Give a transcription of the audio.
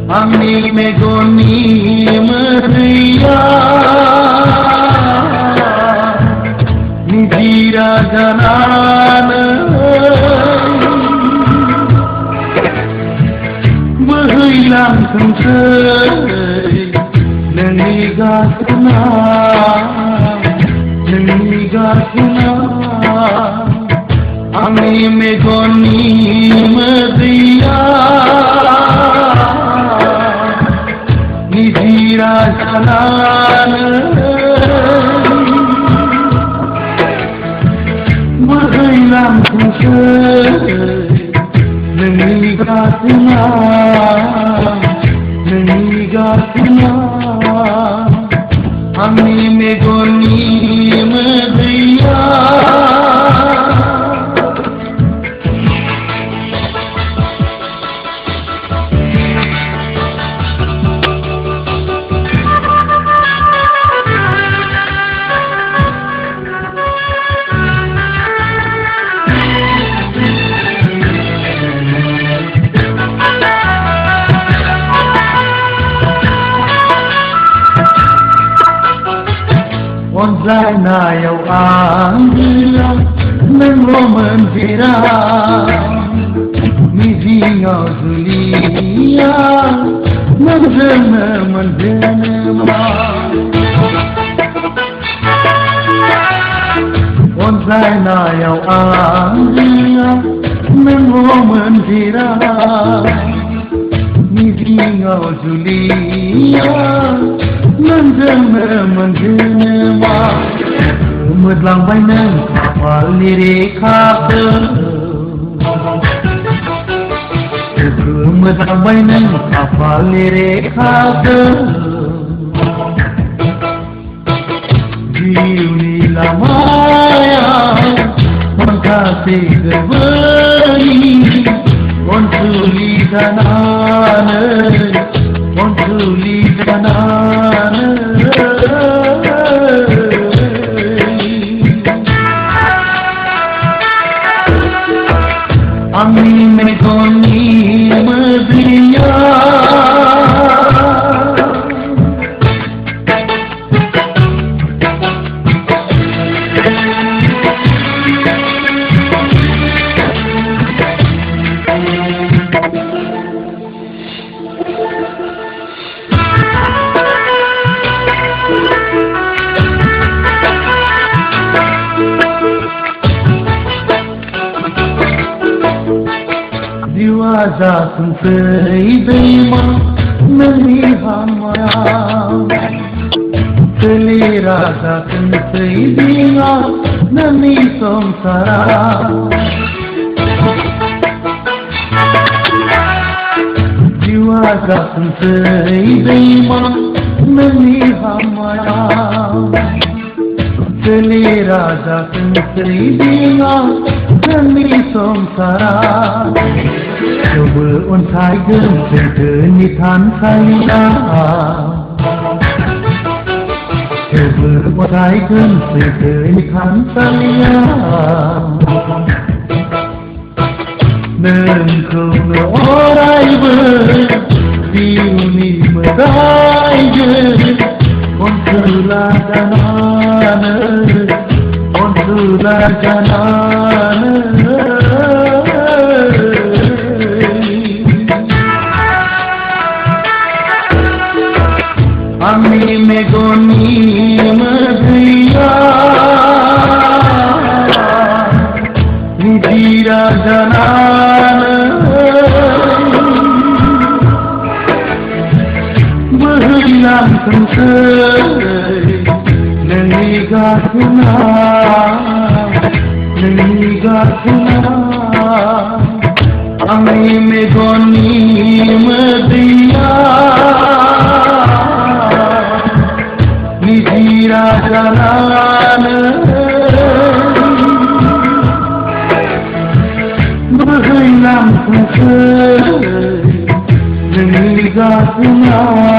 Ami megoni meriya nidira janana menghilang sensei nengigasna Ami megoni meriya nidira janana menghilang sensei nengigasna Ami megoni meriya Onzana yau angila mengomen vira mizinga zulia menjana Onzana yau angila mengomen vira mizinga zulia menjana Medlang bainang kapal lirika Medlang bainang kapal lirika Jiuni lamaya Mengkasih kerberi Konsuli danane Ami megoni meriya Diwaza sensei dema melihat maya Seliraza sensei dinga nani samsara Diwaza sensei dema melihat maya Seliraza sensei dinga nani samsara Coba untai gem nitan saya Coba untai gem nitan saya Nengkau orai berdiuni medai Konsulah janana Ami megoni meriya nidira janana menghilang sensei nengigasna Ami megoni meriya पुन्हा